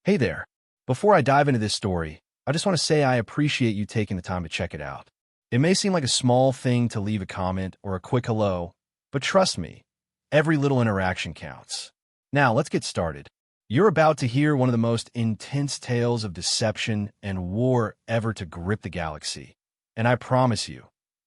Hey there. Before I dive into this story, I just want to say I appreciate you taking the time to check it out. It may seem like a small thing to leave a comment or a quick hello, but trust me, every little interaction counts. Now, let's get started. You're about to hear one of the most intense tales of deception and war ever to grip the galaxy. And I promise you,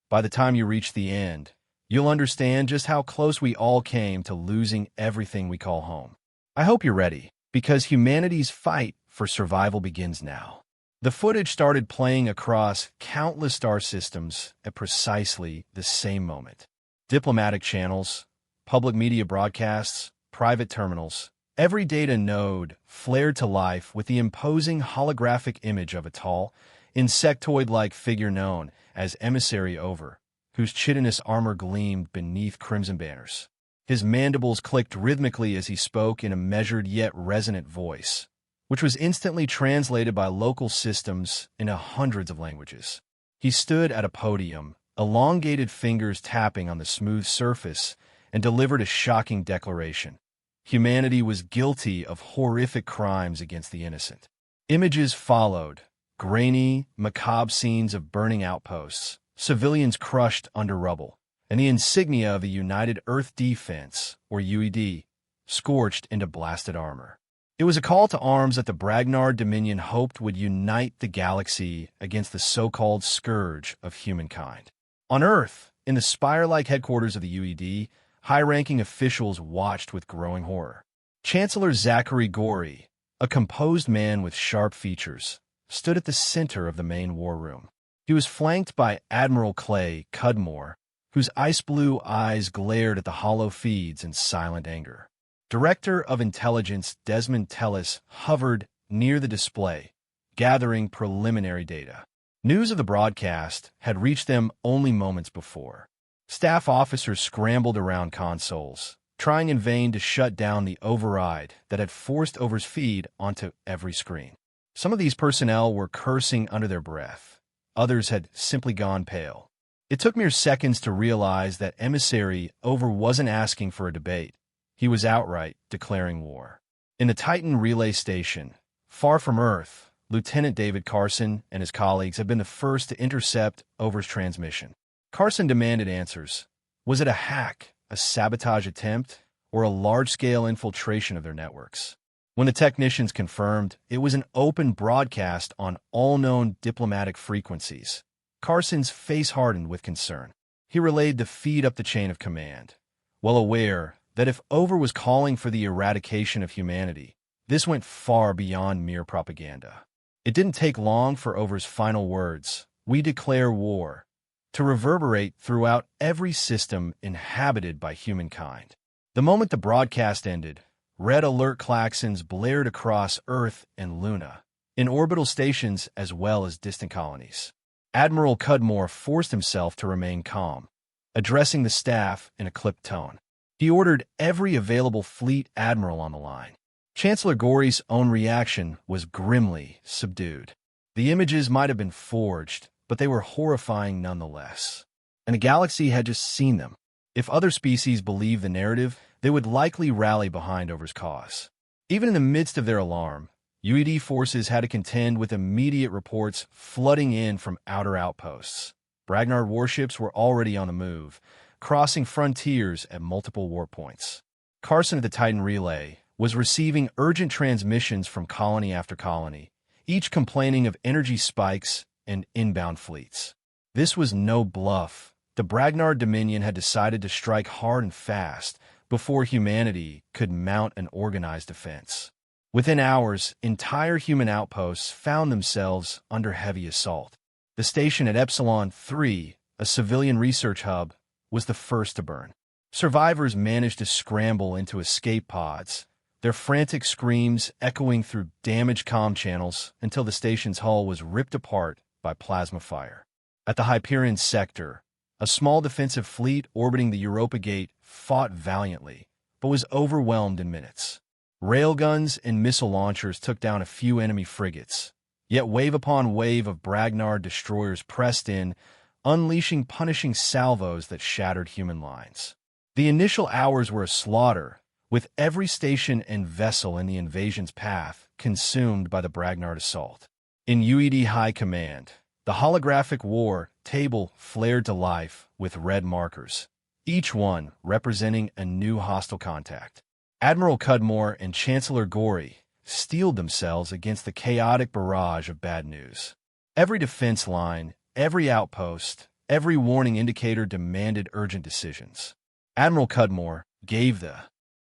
by the time you reach the end, you'll understand just how close we all came to losing everything we call home. I hope you're ready, because humanity's fight for survival begins now. The footage started playing across countless star systems at precisely the same moment. Diplomatic channels, public media broadcasts, private terminals, every data node flared to life with the imposing holographic image of a tall, insectoid-like figure known as Emissary Over, whose chitinous armor gleamed beneath crimson banners. His mandibles clicked rhythmically as he spoke in a measured yet resonant voice, which was instantly translated by local systems into hundreds of languages. He stood at a podium, elongated fingers tapping on the smooth surface, and delivered a shocking declaration. Humanity was guilty of horrific crimes against the innocent. Images followed, grainy, macabre scenes of burning outposts, civilians crushed under rubble, and the insignia of the United Earth Defense, or UED, scorched into blasted armor. It was a call to arms that the Bragnard Dominion hoped would unite the galaxy against the so-called scourge of humankind. On Earth, in the spire-like headquarters of the UED, high-ranking officials watched with growing horror. Chancellor Zachary Gorey, a composed man with sharp features, stood at the center of the main war room. He was flanked by Admiral Clay Cudmore, whose ice-blue eyes glared at the hollow feeds in silent anger. Director of Intelligence Desmond Tellis hovered near the display, gathering preliminary data. News of the broadcast had reached them only moments before. Staff officers scrambled around consoles, trying in vain to shut down the override that had forced Over's feed onto every screen. Some of these personnel were cursing under their breath. Others had simply gone pale. It took mere seconds to realize that Emissary Over wasn't asking for a debate. He was outright declaring war. In the Titan relay station, far from Earth, Lieutenant David Carson and his colleagues had been the first to intercept Over's transmission. Carson demanded answers. Was it a hack, a sabotage attempt, or a large-scale infiltration of their networks? When the technicians confirmed, it was an open broadcast on all known diplomatic frequencies. Carson's face hardened with concern. He relayed the feed up the chain of command, well aware that if Over was calling for the eradication of humanity, this went far beyond mere propaganda. It didn't take long for Over's final words, "We declare war," to reverberate throughout every system inhabited by humankind. The moment the broadcast ended, red alert klaxons blared across Earth and Luna, in orbital stations as well as distant colonies. Admiral Cudmore forced himself to remain calm, addressing the staff in a clipped tone. He ordered every available fleet admiral on the line. Chancellor Gorey's own reaction was grimly subdued. The images might have been forged, but they were horrifying nonetheless. And the galaxy had just seen them. If other species believed the narrative, they would likely rally behind Over's cause. Even in the midst of their alarm, UED forces had to contend with immediate reports flooding in from outer outposts. Bragnard warships were already on the move, crossing frontiers at multiple war points. Carson at the Titan relay was receiving urgent transmissions from colony after colony, each complaining of energy spikes and inbound fleets. This was no bluff. The Bragnard Dominion had decided to strike hard and fast before humanity could mount an organized defense. Within hours, entire human outposts found themselves under heavy assault. The station at Epsilon 3, a civilian research hub, was the first to burn. Survivors managed to scramble into escape pods, their frantic screams echoing through damaged comm channels until the station's hull was ripped apart by plasma fire. At the Hyperion sector, a small defensive fleet orbiting the Europa Gate fought valiantly, but was overwhelmed in minutes. Railguns and missile launchers took down a few enemy frigates, yet wave upon wave of Bragnard destroyers pressed in, unleashing punishing salvos that shattered human lines. The initial hours were a slaughter, with every station and vessel in the invasion's path consumed by the Bragnard assault. In UED High Command, the holographic war table flared to life with red markers, each one representing a new hostile contact. Admiral Cudmore and Chancellor Gorey steeled themselves against the chaotic barrage of bad news. Every defense line, every outpost, every warning indicator demanded urgent decisions. Admiral Cudmore gave the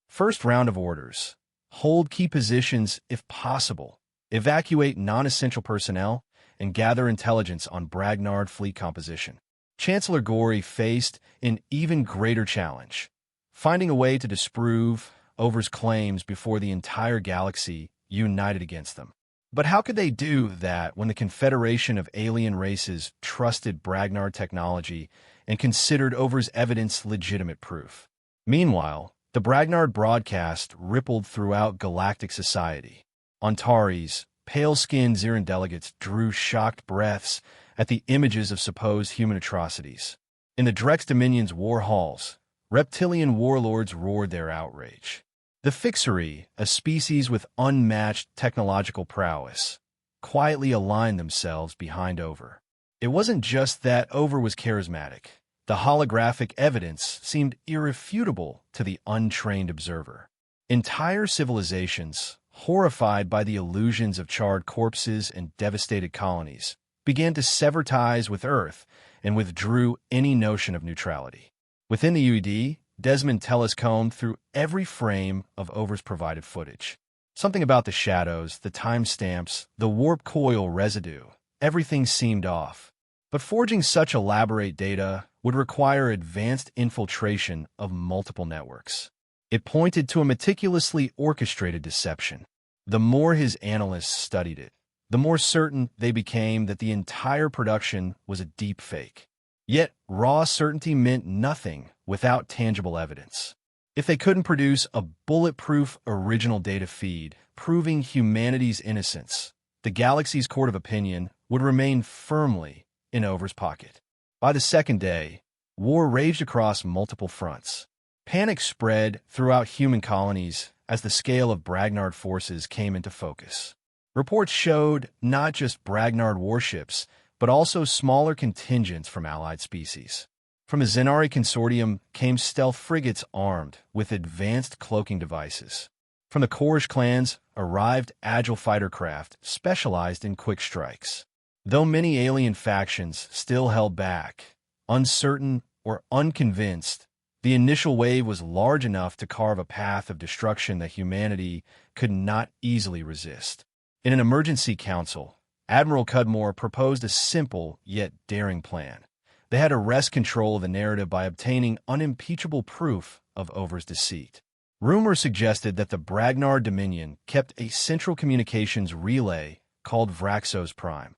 first round of orders: hold key positions if possible, evacuate non-essential personnel, and gather intelligence on Bragnard fleet composition. Chancellor Gorey faced an even greater challenge, finding a way to disprove Over's claims before the entire galaxy united against them. But how could they do that when the Confederation of Alien Races trusted Bragnard technology and considered Over's evidence legitimate proof? Meanwhile, the Bragnard broadcast rippled throughout galactic society. Antares, pale-skinned Xeran delegates drew shocked breaths at the images of supposed human atrocities. In the Drex Dominion's war halls, reptilian warlords roared their outrage. The Fixery, a species with unmatched technological prowess, quietly aligned themselves behind Over. It wasn't just that Over was charismatic. The holographic evidence seemed irrefutable to the untrained observer. Entire civilizations, horrified by the illusions of charred corpses and devastated colonies, began to sever ties with Earth and withdrew any notion of neutrality. Within the UED, Desmond telecombed through every frame of Over's provided footage. Something about the shadows, the timestamps, the warp coil residue, everything seemed off. But forging such elaborate data would require advanced infiltration of multiple networks. It pointed to a meticulously orchestrated deception. The more his analysts studied it, the more certain they became that the entire production was a deep fake. Yet, raw certainty meant nothing without tangible evidence. If they couldn't produce a bulletproof original data feed proving humanity's innocence, the galaxy's court of opinion would remain firmly in Over's pocket. By the second day, war raged across multiple fronts. Panic spread throughout human colonies as the scale of Bragnard forces came into focus. Reports showed not just Bragnard warships, but also smaller contingents from allied species. From the Zenari consortium came stealth frigates armed with advanced cloaking devices. From the Korish clans arrived agile fighter craft specialized in quick strikes. Though many alien factions still held back, uncertain or unconvinced, the initial wave was large enough to carve a path of destruction that humanity could not easily resist. In an emergency council, Admiral Cudmore proposed a simple yet daring plan. They had to wrest control of the narrative by obtaining unimpeachable proof of Over's deceit. Rumor suggested that the Bragnard Dominion kept a central communications relay called Vraxos Prime,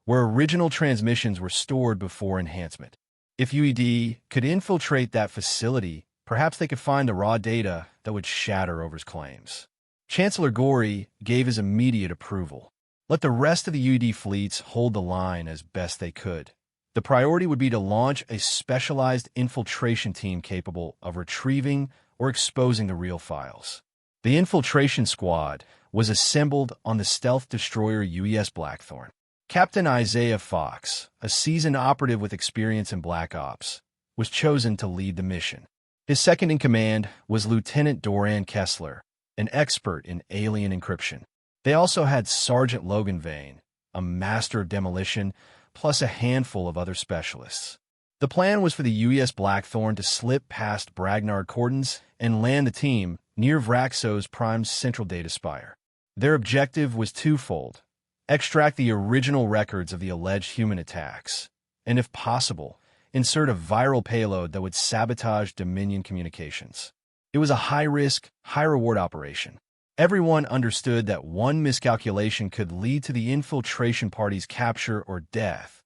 where original transmissions were stored before enhancement. If UED could infiltrate that facility, perhaps they could find the raw data that would shatter Over's claims. Chancellor Gorey gave his immediate approval. Let the rest of the UED fleets hold the line as best they could. The priority would be to launch a specialized infiltration team capable of retrieving or exposing the real files. The infiltration squad was assembled on the stealth destroyer UES Blackthorn. Captain Isaiah Fox, a seasoned operative with experience in Black Ops, was chosen to lead the mission. His second in command was Lieutenant Doran Kessler, an expert in alien encryption. They also had Sergeant Logan Vane, a master of demolition, plus a handful of other specialists. The plan was for the UES Blackthorn to slip past Bragnard cordons and land the team near Vraxos Prime's central data spire. Their objective was twofold: extract the original records of the alleged human attacks, and if possible, insert a viral payload that would sabotage Dominion communications. It was a high-risk, high-reward operation. Everyone understood that one miscalculation could lead to the infiltration party's capture or death,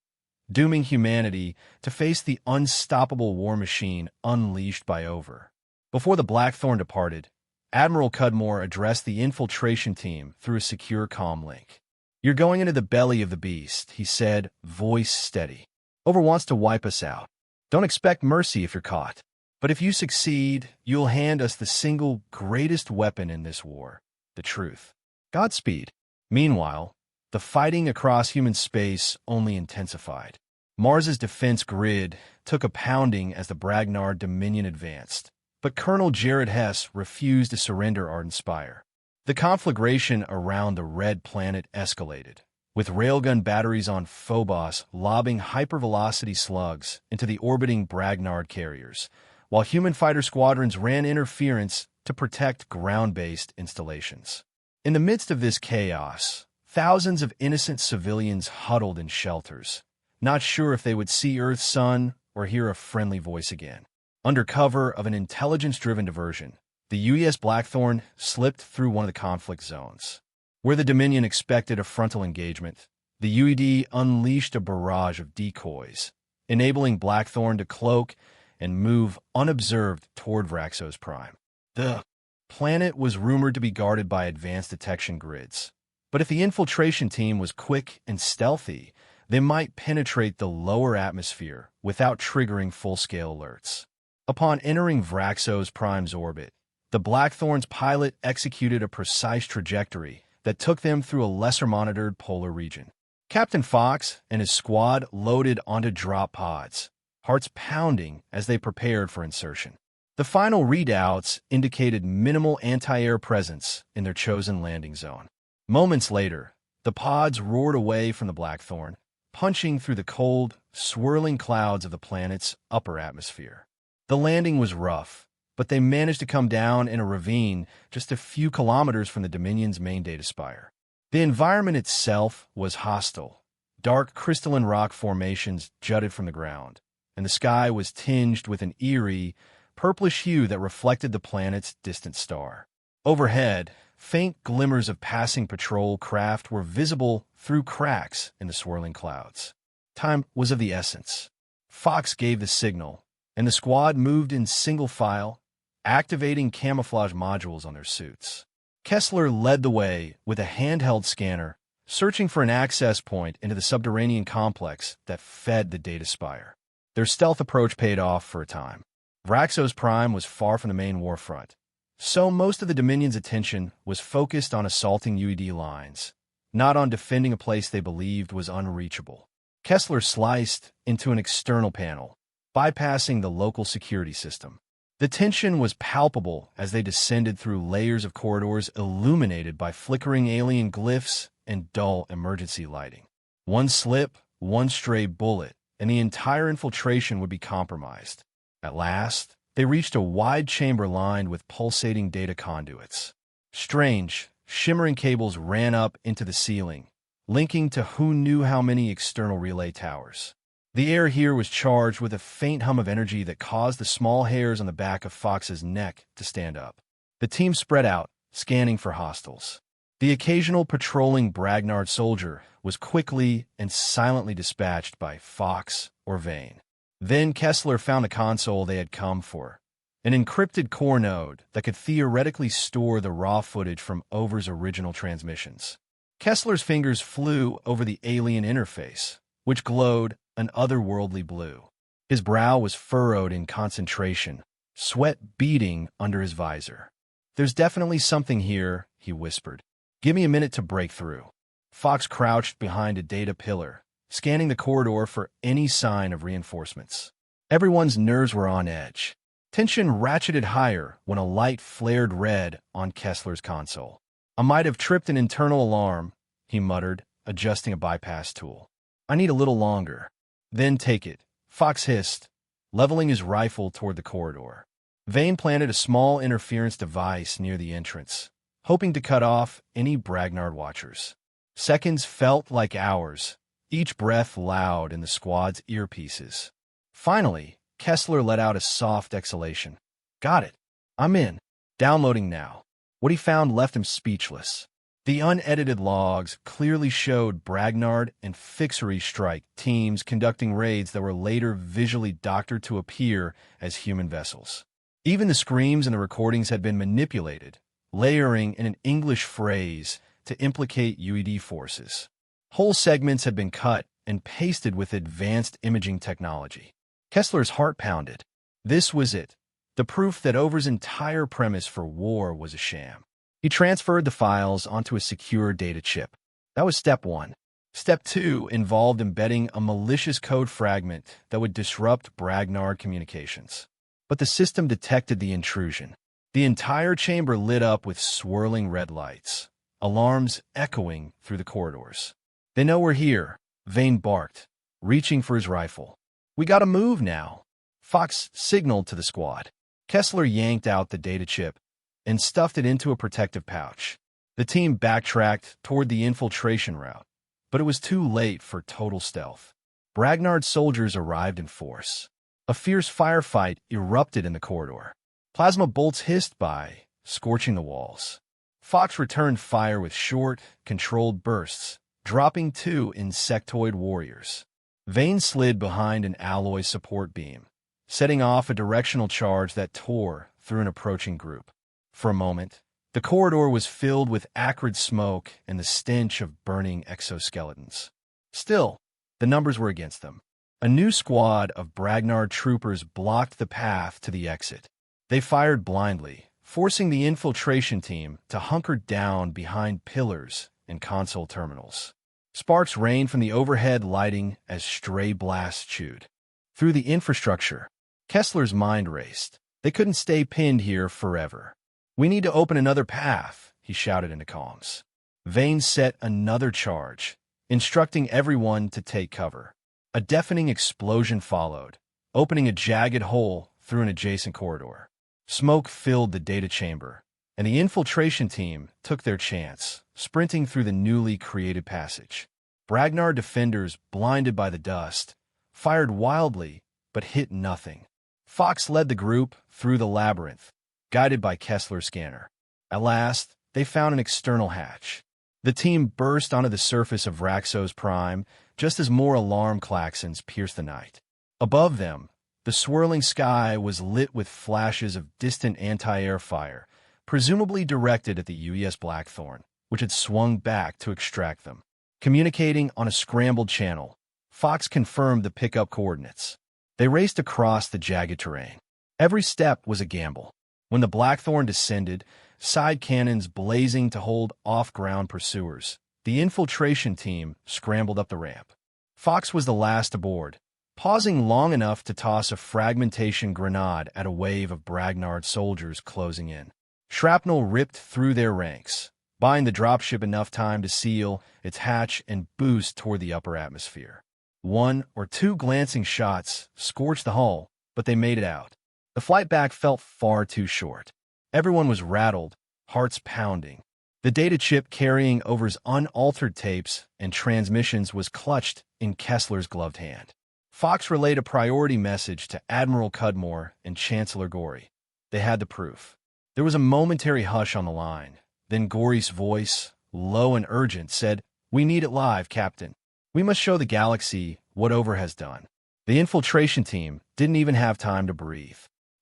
dooming humanity to face the unstoppable war machine unleashed by Over. Before the Blackthorn departed, Admiral Cudmore addressed the infiltration team through a secure comm link. "You're going into the belly of the beast," he said, voice steady. "Over wants to wipe us out. Don't expect mercy if you're caught." But if you succeed, you'll hand us the single greatest weapon in this war, the truth. Godspeed. Meanwhile, the fighting across human space only intensified. Mars's defense grid took a pounding as the Bragnard Dominion advanced, but Colonel Jared Hess refused to surrender Ardent Spire. The conflagration around the Red Planet escalated, with railgun batteries on Phobos lobbing hypervelocity slugs into the orbiting Bragnard carriers, while human fighter squadrons ran interference to protect ground-based installations. In the midst of this chaos, thousands of innocent civilians huddled in shelters, not sure if they would see Earth's sun or hear a friendly voice again. Under cover of an intelligence-driven diversion, the UES Blackthorn slipped through one of the conflict zones. Where the Dominion expected a frontal engagement, the UED unleashed a barrage of decoys, enabling Blackthorn to cloak and move unobserved toward Vraxos Prime. The planet was rumored to be guarded by advanced detection grids, but if the infiltration team was quick and stealthy, they might penetrate the lower atmosphere without triggering full-scale alerts. Upon entering Vraxos Prime's orbit, the Blackthorn's pilot executed a precise trajectory that took them through a lesser-monitored polar region. Captain Fox and his squad loaded onto drop pods, hearts pounding as they prepared for insertion. The final readouts indicated minimal anti-air presence in their chosen landing zone. Moments later, the pods roared away from the Blackthorn, punching through the cold, swirling clouds of the planet's upper atmosphere. The landing was rough, but they managed to come down in a ravine just a few kilometers from the Dominion's main data spire. The environment itself was hostile. Dark crystalline rock formations jutted from the ground, and the sky was tinged with an eerie, purplish hue that reflected the planet's distant star. Overhead, faint glimmers of passing patrol craft were visible through cracks in the swirling clouds. Time was of the essence. Fox gave the signal, and the squad moved in single file, activating camouflage modules on their suits. Kessler led the way with a handheld scanner, searching for an access point into the subterranean complex that fed the data spire. Their stealth approach paid off for a time. Vraxos Prime was far from the main warfront, so most of the Dominion's attention was focused on assaulting UED lines, not on defending a place they believed was unreachable. Kessler sliced into an external panel, bypassing the local security system. The tension was palpable as they descended through layers of corridors illuminated by flickering alien glyphs and dull emergency lighting. One slip, one stray bullet, and the entire infiltration would be compromised. At last, they reached a wide chamber lined with pulsating data conduits. Strange, shimmering cables ran up into the ceiling, linking to who knew how many external relay towers. The air here was charged with a faint hum of energy that caused the small hairs on the back of Fox's neck to stand up. The team spread out, scanning for hostiles. The occasional patrolling Bragnard soldier was quickly and silently dispatched by Fox or Vane. Then Kessler found the console they had come for, an encrypted core node that could theoretically store the raw footage from Over's original transmissions. Kessler's fingers flew over the alien interface, which glowed an otherworldly blue. His brow was furrowed in concentration, sweat beading under his visor. "There's definitely something here," he whispered. "Give me a minute to break through." Fox crouched behind a data pillar, scanning the corridor for any sign of reinforcements. Everyone's nerves were on edge. Tension ratcheted higher when a light flared red on Kessler's console. "I might have tripped an internal alarm," he muttered, adjusting a bypass tool. "I need a little longer." "Then take it," Fox hissed, leveling his rifle toward the corridor. Vane planted a small interference device near the entrance, hoping to cut off any Bragnard watchers. Seconds felt like hours, each breath loud in the squad's earpieces. Finally, Kessler let out a soft exhalation. "Got it. I'm in. Downloading now." What he found left him speechless. The unedited logs clearly showed Bragnard and Fixery strike teams conducting raids that were later visually doctored to appear as human vessels. Even the screams in the recordings had been manipulated, layering in an English phrase to implicate UED forces. Whole segments had been cut and pasted with advanced imaging technology. Kessler's heart pounded. This was it, the proof that Over's entire premise for war was a sham. He transferred the files onto a secure data chip. That was step 1. Step 2 involved embedding a malicious code fragment that would disrupt Bragnard communications. But the system detected the intrusion. The entire chamber lit up with swirling red lights, alarms echoing through the corridors. "They know we're here," Vane barked, reaching for his rifle. "We gotta move now," Fox signaled to the squad. Kessler yanked out the data chip and stuffed it into a protective pouch. The team backtracked toward the infiltration route, but it was too late for total stealth. Bragnard's soldiers arrived in force. A fierce firefight erupted in the corridor. Plasma bolts hissed by, scorching the walls. Fox returned fire with short, controlled bursts, dropping 2 insectoid warriors. Vane slid behind an alloy support beam, setting off a directional charge that tore through an approaching group. For a moment, the corridor was filled with acrid smoke and the stench of burning exoskeletons. Still, the numbers were against them. A new squad of Bragnard troopers blocked the path to the exit. They fired blindly, forcing the infiltration team to hunker down behind pillars and console terminals. Sparks rained from the overhead lighting as stray blasts chewed through the infrastructure. Kessler's mind raced. They couldn't stay pinned here forever. "We need to open another path," he shouted into comms. Vane set another charge, instructing everyone to take cover. A deafening explosion followed, opening a jagged hole through an adjacent corridor. Smoke filled the data chamber, and the infiltration team took their chance, sprinting through the newly created passage. Bragnard defenders, blinded by the dust, fired wildly but hit nothing. Fox led the group through the labyrinth, guided by Kessler's scanner. At last, they found an external hatch. The team burst onto the surface of Raxos Prime just as more alarm klaxons pierced the night. Above them, the swirling sky was lit with flashes of distant anti-air fire, presumably directed at the UES Blackthorn, which had swung back to extract them. Communicating on a scrambled channel, Fox confirmed the pickup coordinates. They raced across the jagged terrain. Every step was a gamble. When the Blackthorn descended, side cannons blazing to hold off-ground pursuers, the infiltration team scrambled up the ramp. Fox was the last aboard, pausing long enough to toss a fragmentation grenade at a wave of Bragnard soldiers closing in. Shrapnel ripped through their ranks, buying the dropship enough time to seal its hatch and boost toward the upper atmosphere. 1 or 2 glancing shots scorched the hull, but they made it out. The flight back felt far too short. Everyone was rattled, hearts pounding. The data chip carrying Over's unaltered tapes and transmissions was clutched in Kessler's gloved hand. Fox relayed a priority message to Admiral Cudmore and Chancellor Gorey. They had the proof. There was a momentary hush on the line. Then Gorey's voice, low and urgent, said, "We need it live, Captain. We must show the galaxy what Over has done." The infiltration team didn't even have time to breathe.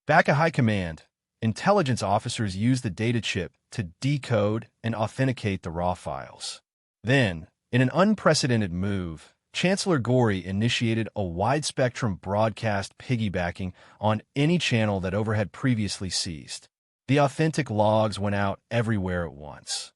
Back at High Command, intelligence officers used the data chip to decode and authenticate the raw files. Then, in an unprecedented move, Chancellor Gorey initiated a wide-spectrum broadcast piggybacking on any channel that Over had previously seized. The authentic logs went out everywhere at once.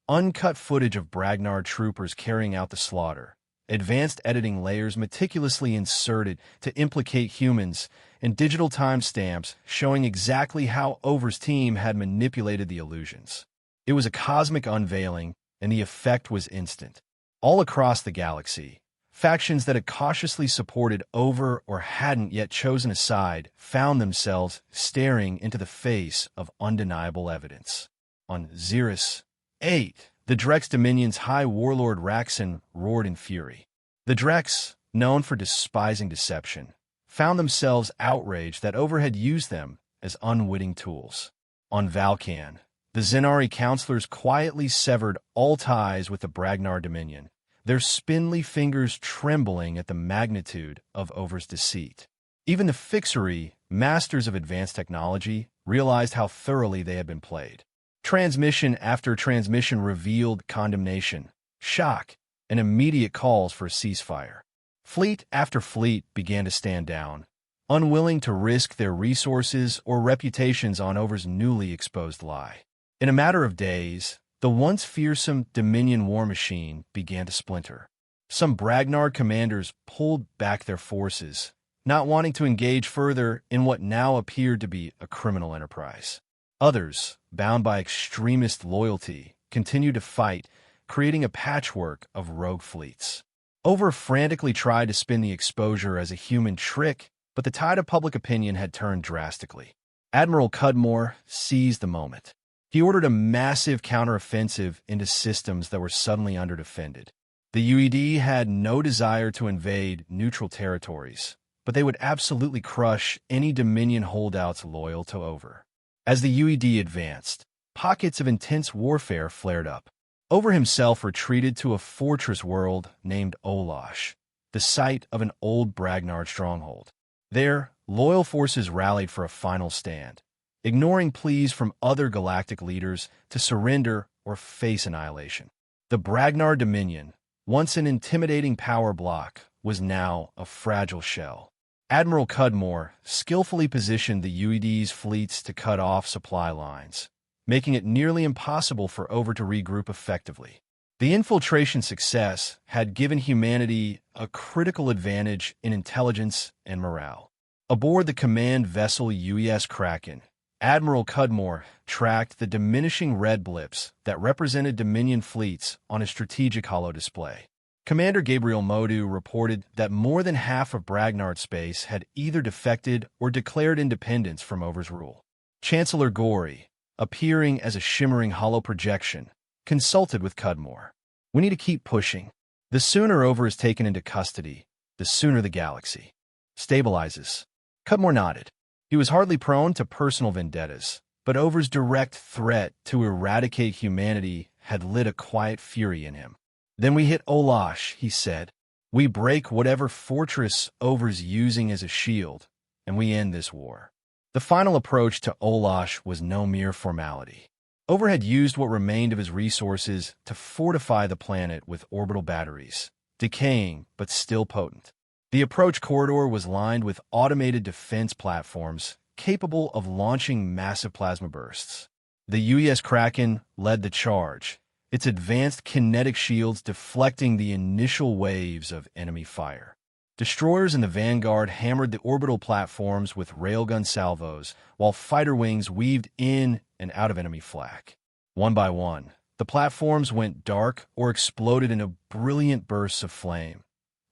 Uncut footage of Bragnard troopers carrying out the slaughter, advanced editing layers meticulously inserted to implicate humans, and digital timestamps showing exactly how Over's team had manipulated the illusions. It was a cosmic unveiling, and the effect was instant. All across the galaxy, factions that had cautiously supported Over or hadn't yet chosen a side found themselves staring into the face of undeniable evidence. On Xeris 8, the Drex Dominion's High Warlord Raxon roared in fury. The Drex, known for despising deception, found themselves outraged that Over had used them as unwitting tools. On Valkan, the Zenari counselors quietly severed all ties with the Bragnard Dominion, their spindly fingers trembling at the magnitude of Over's deceit. Even the Fixery, masters of advanced technology, realized how thoroughly they had been played. Transmission after transmission revealed condemnation, shock, and immediate calls for a ceasefire. Fleet after fleet began to stand down, unwilling to risk their resources or reputations on Over's newly exposed lie. In a matter of days, the once fearsome Dominion war machine began to splinter. Some Bragnard commanders pulled back their forces, not wanting to engage further in what now appeared to be a criminal enterprise. Others, bound by extremist loyalty, continued to fight, creating a patchwork of rogue fleets. Over frantically tried to spin the exposure as a human trick, but the tide of public opinion had turned drastically. Admiral Cudmore seized the moment. He ordered a massive counteroffensive into systems that were suddenly underdefended. The UED had no desire to invade neutral territories, but they would absolutely crush any Dominion holdouts loyal to Over. As the UED advanced, pockets of intense warfare flared up. Over himself retreated to a fortress world named Olash, the site of an old Bragnard stronghold. There, loyal forces rallied for a final stand, ignoring pleas from other galactic leaders to surrender or face annihilation. The Bragnard Dominion, once an intimidating power block, was now a fragile shell. Admiral Cudmore skillfully positioned the UED's fleets to cut off supply lines, making it nearly impossible for Over to regroup effectively. The infiltration success had given humanity a critical advantage in intelligence and morale. Aboard the command vessel UES Kraken, Admiral Cudmore tracked the diminishing red blips that represented Dominion fleets on a strategic holodisplay. Commander Gabriel Modu reported that more than half of Bragnard space had either defected or declared independence from Over's rule. Chancellor Gorey, appearing as a shimmering hollow projection, consulted with Cudmore. "We need to keep pushing. The sooner Over is taken into custody, the sooner the galaxy stabilizes." Cudmore nodded. He was hardly prone to personal vendettas, but Over's direct threat to eradicate humanity had lit a quiet fury in him. "Then we hit Olash," he said. "We break whatever fortress Over's using as a shield, and we end this war." The final approach to Olash was no mere formality. Over had used what remained of his resources to fortify the planet with orbital batteries, decaying but still potent. The approach corridor was lined with automated defense platforms capable of launching massive plasma bursts. The UES Kraken led the charge, its advanced kinetic shields deflecting the initial waves of enemy fire. Destroyers in the vanguard hammered the orbital platforms with railgun salvos, while fighter wings weaved in and out of enemy flak. One by one, the platforms went dark or exploded into brilliant bursts of flame,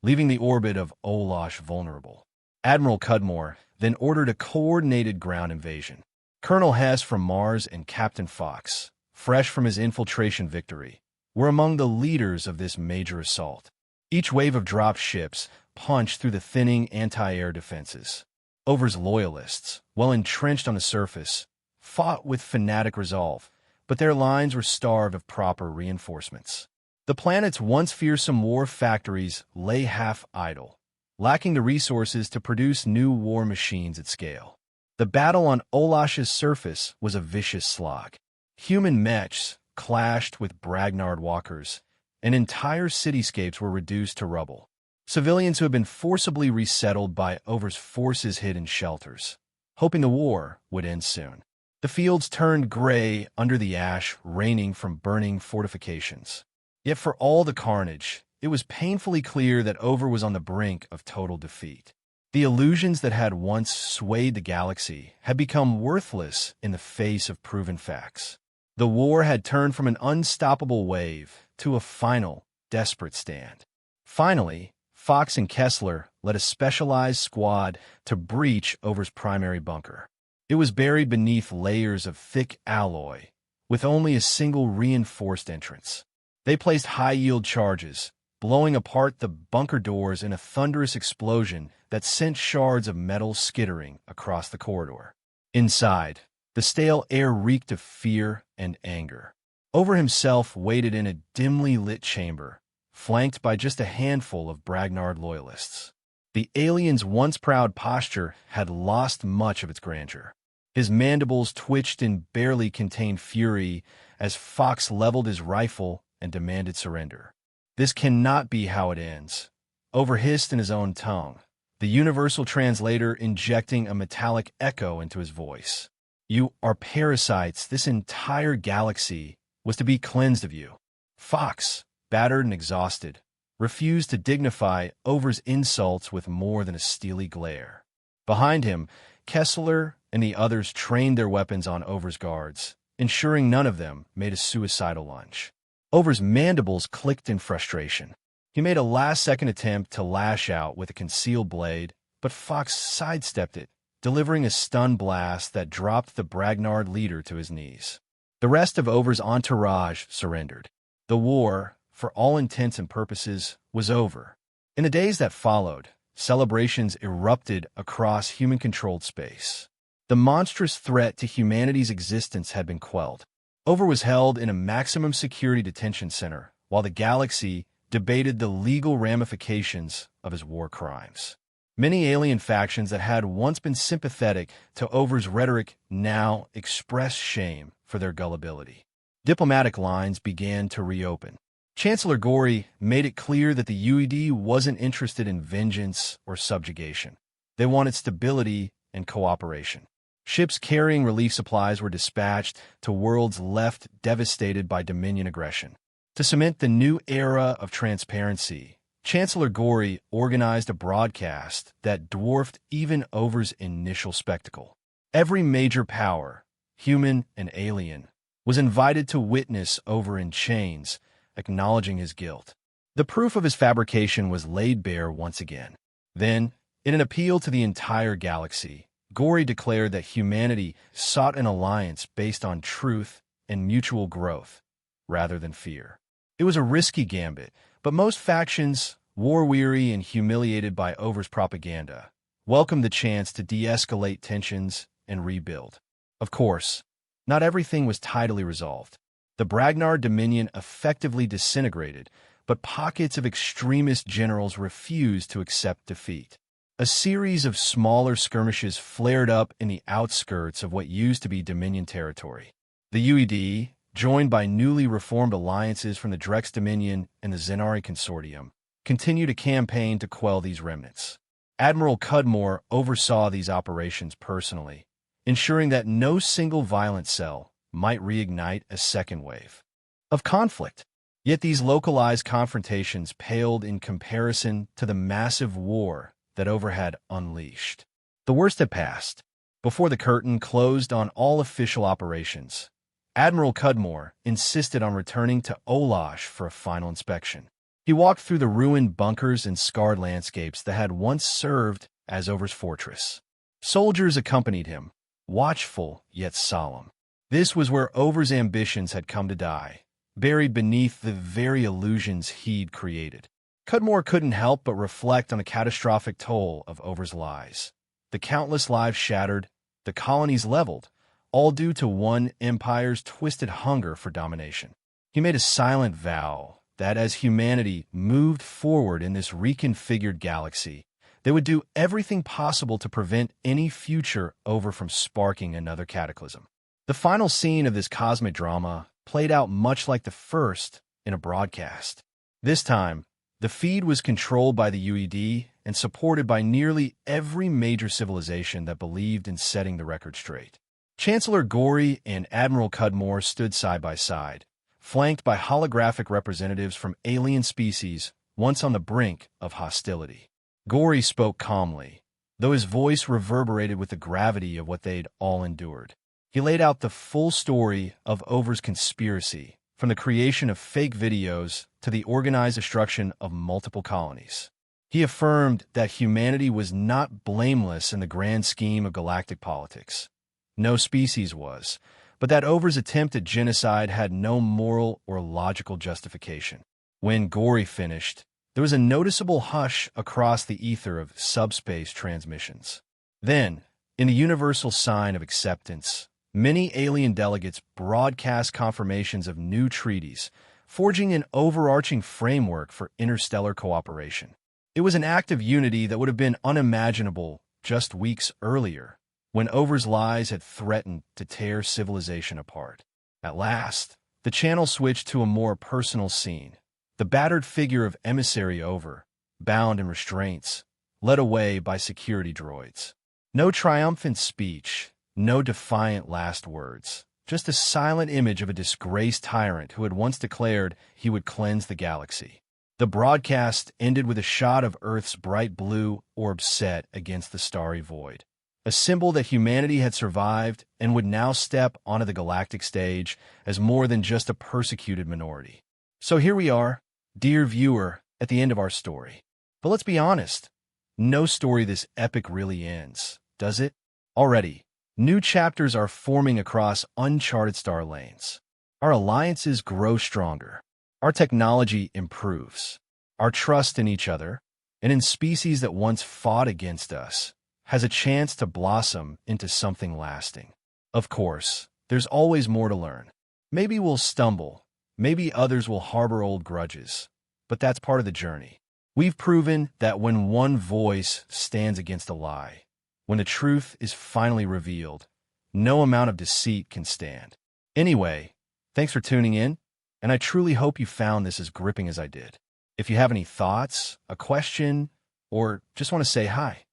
leaving the orbit of Olash vulnerable. Admiral Cudmore then ordered a coordinated ground invasion. Colonel Hess from Mars and Captain Fox, fresh from his infiltration victory, were among the leaders of this major assault. Each wave of drop ships punched through the thinning anti-air defenses. Over's loyalists, well entrenched on the surface, fought with fanatic resolve, but their lines were starved of proper reinforcements. The planet's once fearsome war factories lay half idle, lacking the resources to produce new war machines at scale. The battle on Olash's surface was a vicious slog. Human mechs clashed with Bragnard walkers, and entire cityscapes were reduced to rubble. Civilians who had been forcibly resettled by Over's forces hid in shelters, hoping the war would end soon. The fields turned gray under the ash raining from burning fortifications. Yet for all the carnage, it was painfully clear that Over was on the brink of total defeat. The illusions that had once swayed the galaxy had become worthless in the face of proven facts. The war had turned from an unstoppable wave to a final, desperate stand. Finally, Fox and Kessler led a specialized squad to breach Over's primary bunker. It was buried beneath layers of thick alloy, with only a single reinforced entrance. They placed high-yield charges, blowing apart the bunker doors in a thunderous explosion that sent shards of metal skittering across the corridor. Inside, the stale air reeked of fear and anger. Over himself waited in a dimly lit chamber, flanked by just a handful of Bragnard loyalists. The alien's once proud posture had lost much of its grandeur. His mandibles twitched in barely contained fury as Fox leveled his rifle and demanded surrender. "This cannot be how it ends," Over hissed in his own tongue, the universal translator injecting a metallic echo into his voice. You are parasites. This entire galaxy was to be cleansed of you. Fox, battered and exhausted, refused to dignify Over's insults with more than a steely glare. Behind him, Kessler and the others trained their weapons on Over's guards, ensuring none of them made a suicidal lunge. Over's mandibles clicked in frustration. He made a last-second attempt to lash out with a concealed blade, but Fox sidestepped it, delivering a stun blast that dropped the Bragnard leader to his knees. The rest of Over's entourage surrendered. The war, for all intents and purposes, was over. In the days that followed, celebrations erupted across human-controlled space. The monstrous threat to humanity's existence had been quelled. Over was held in a maximum security detention center, while the galaxy debated the legal ramifications of his war crimes. Many alien factions that had once been sympathetic to Over's rhetoric now expressed shame for their gullibility. Diplomatic lines began to reopen. Chancellor Gory made it clear that the UED wasn't interested in vengeance or subjugation. They wanted stability and cooperation. Ships carrying relief supplies were dispatched to worlds left devastated by Dominion aggression. To cement the new era of transparency, Chancellor Gory organized a broadcast that dwarfed even Over's initial spectacle. Every major power, human and alien, was invited to witness Over in chains, acknowledging his guilt. The proof of his fabrication was laid bare once again. Then, in an appeal to the entire galaxy, Gory declared that humanity sought an alliance based on truth and mutual growth, rather than fear. It was a risky gambit, but most factions, war-weary and humiliated by Over's propaganda, welcomed the chance to de-escalate tensions and rebuild. Of course, not everything was tidily resolved. The Bragnard Dominion effectively disintegrated, but pockets of extremist generals refused to accept defeat. A series of smaller skirmishes flared up in the outskirts of what used to be Dominion territory. The UED, joined by newly reformed alliances from the Drex Dominion and the Zenari Consortium, continued a campaign to quell these remnants. Admiral Cudmore oversaw these operations personally, ensuring that no single violent cell might reignite a second wave of conflict. Yet these localized confrontations paled in comparison to the massive war that Over had unleashed. The worst had passed. Before the curtain closed on all official operations, Admiral Cudmore insisted on returning to Olash for a final inspection. He walked through the ruined bunkers and scarred landscapes that had once served as Over's fortress. Soldiers accompanied him, watchful yet solemn. This was where Over's ambitions had come to die, buried beneath the very illusions he'd created. Cudmore couldn't help but reflect on the catastrophic toll of Over's lies. The countless lives shattered, the colonies leveled, all due to one empire's twisted hunger for domination. He made a silent vow that as humanity moved forward in this reconfigured galaxy, they would do everything possible to prevent any future Over from sparking another cataclysm. The final scene of this cosmic drama played out much like the first in a broadcast. This time, the feed was controlled by the UED and supported by nearly every major civilization that believed in setting the record straight. Chancellor Gory and Admiral Cudmore stood side by side, flanked by holographic representatives from alien species once on the brink of hostility. Gory spoke calmly, though his voice reverberated with the gravity of what they'd all endured. He laid out the full story of Over's conspiracy, from the creation of fake videos to the organized destruction of multiple colonies. He affirmed that humanity was not blameless in the grand scheme of galactic politics. No species was, but that Over's attempt at genocide had no moral or logical justification. When Gory finished, there was a noticeable hush across the ether of subspace transmissions. Then, in the universal sign of acceptance, many alien delegates broadcast confirmations of new treaties, forging an overarching framework for interstellar cooperation. It was an act of unity that would have been unimaginable just weeks earlier, when Over's lies had threatened to tear civilization apart. At last, the channel switched to a more personal scene. The battered figure of emissary Over, bound in restraints, led away by security droids. No triumphant speech, no defiant last words, just a silent image of a disgraced tyrant who had once declared he would cleanse the galaxy. The broadcast ended with a shot of Earth's bright blue orb set against the starry void, a symbol that humanity had survived and would now step onto the galactic stage as more than just a persecuted minority. So here we are, dear viewer, at the end of our story. But let's be honest, no story this epic really ends, does it? Already, new chapters are forming across uncharted star lanes. Our alliances grow stronger. Our technology improves. Our trust in each other, and in species that once fought against us, has a chance to blossom into something lasting. Of course, there's always more to learn. Maybe we'll stumble, maybe others will harbor old grudges, but that's part of the journey. We've proven that when one voice stands against a lie, when the truth is finally revealed, no amount of deceit can stand. Anyway, thanks for tuning in, and I truly hope you found this as gripping as I did. If you have any thoughts, a question, or just want to say hi,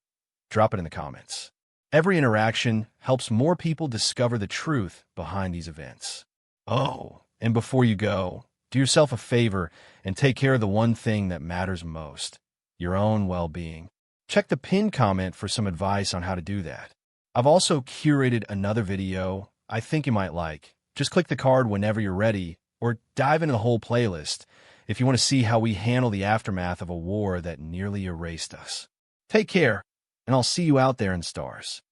drop it in the comments. Every interaction helps more people discover the truth behind these events. Oh, and before you go, do yourself a favor and take care of the one thing that matters most, your own well-being. Check the pinned comment for some advice on how to do that. I've also curated another video I think you might like. Just click the card whenever you're ready, or dive into the whole playlist if you want to see how we handle the aftermath of a war that nearly erased us. Take care, and I'll see you out there in stars.